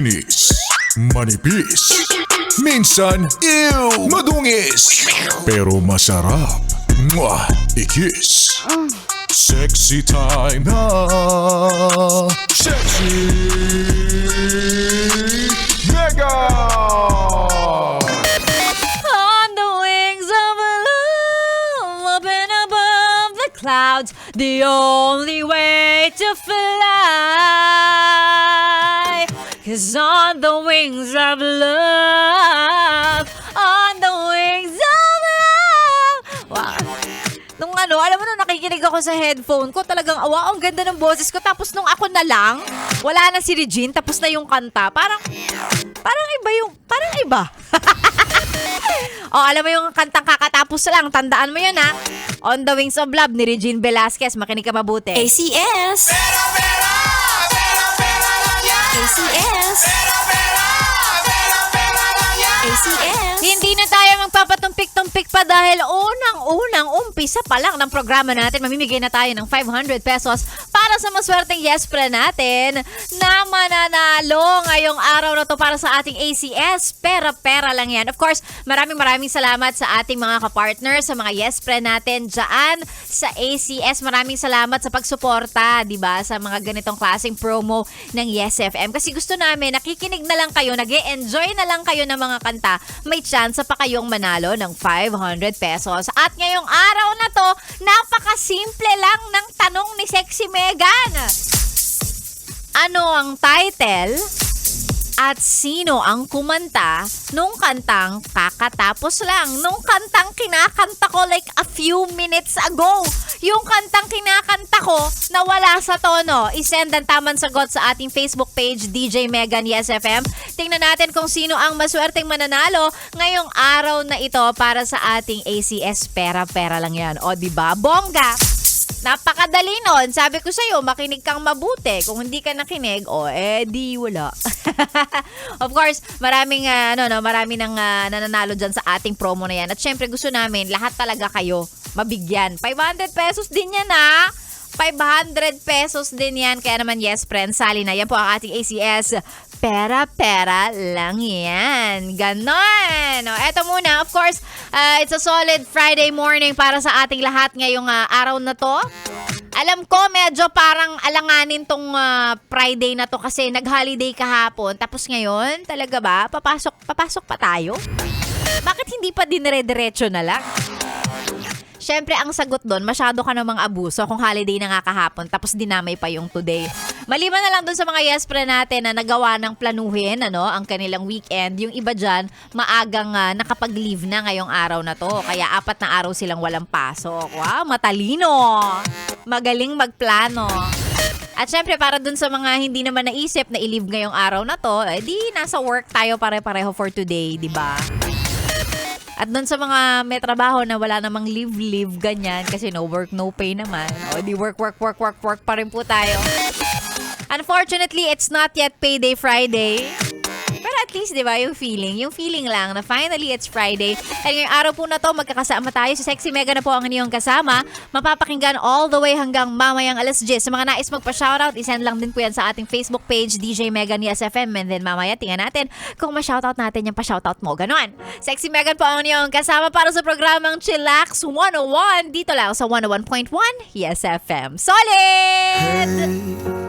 Nis, manipis, minsan, ew, madungis, pero masarap. Mwah, ikis. Sexy time na. Sexy Mega! On the wings of love, up and above the clouds, the only way to fly. 'Cause on the wings of love, on the wings of love. Wow. Nung alam mo nung nakikinig ako sa headphone ko, talagang ang ganda ng boses ko. Tapos nung ako na lang, wala na si Regine, tapos na yung kanta. Parang iba. Alam mo yung kantang kakatapos lang, tandaan mo yun ha. On the Wings of Love ni Regine Velasquez, makinig ka mabuti. ACS. ACS. ACS. Hindi na tayo magpapatumpik-tumpik pa dahil unang umpisa pa lang ng programa natin, mamimigay na tayo ng 500 pesos para sa maswerteng Yespre natin na mananalo ngayong araw na to para sa ating ACS. Pera lang yan. Of course, maraming salamat sa ating mga kapartner, sa mga Yespre natin dyan sa ACS. Maraming salamat sa pagsuporta, diba, sa mga ganitong klaseng promo ng Yes FM. Kasi gusto namin, nakikinig na lang kayo, nag-e-enjoy na lang kayo ng mga kanta, may chance pa kayong manalo ng 500 pesos. At ngayong araw na to, napakasimple lang ng tanong ni Sexy Megan. Ano ang title at sino ang kumanta nung kantang kakatapos lang? Nung kantang kinakanta ko like a few minutes ago. Yung kantang kinakanta ko na wala sa tono. I-send ang tamang sagot sa ating Facebook page, DJ Megan Yes FM. Tingnan natin kung sino ang maswerteng mananalo ngayong araw na ito para sa ating ACS. Pera lang yan. O diba? Bongga! Napakadali nun. Sabi ko sa'yo, makinig kang mabuti. Kung hindi ka nakinig, di wala. Of course, marami nang nananalo dyan sa ating promo na yan. At syempre, gusto namin, lahat talaga kayo mabigyan. 500 pesos din yan, ha? 500 pesos din yan. Kaya naman, yes, friends, sali na. Yan po ang ating ACS. Pera lang yan. Ganon. Eto muna, of course, it's a solid Friday morning para sa ating lahat ngayong araw na to. Alam ko, medyo parang alanganin tong Friday na to kasi nag-holiday kahapon. Tapos ngayon, talaga ba? Papasok pa tayo? Bakit hindi pa dinire-diretso na lang? Syempre, ang sagot doon, masyado ka namang abuso kung holiday na nga kahapon tapos dinamay pa yung today. Maliban na lang doon sa mga Yespre natin na nagawa ng planuhin ang kanilang weekend. Yung iba dyan, maagang nakapag-leave na ngayong araw na to. Kaya 4 na araw silang walang pasok. Wow, matalino! Magaling magplano. At syempre, para dun sa mga hindi naman naisip na i-leave ngayong araw na to, di nasa work tayo pare-pareho for today, di ba? At doon sa mga may trabaho na wala namang leave, ganyan, kasi no work, no pay naman. O di work pa rin po tayo. Unfortunately, it's not yet payday Friday. Pero at least, di ba, yung feeling lang na finally it's Friday. At ngayong araw po na to, magkakasama tayo. Si Sexy Mega na po ang inyong kasama. Mapapakinggan all the way hanggang mamayang alas 10. Sa mga nais magpa-shoutout, isend lang din po yan sa ating Facebook page, DJ Megan Yes FM. And then mamaya, tingnan natin kung ma-shoutout natin yung pa-shoutout mo. Ganon. Sexy Megan po ang inyong kasama para sa programang Chillax 101. Dito lang sa 101.1 Yes FM. Solid! Hey,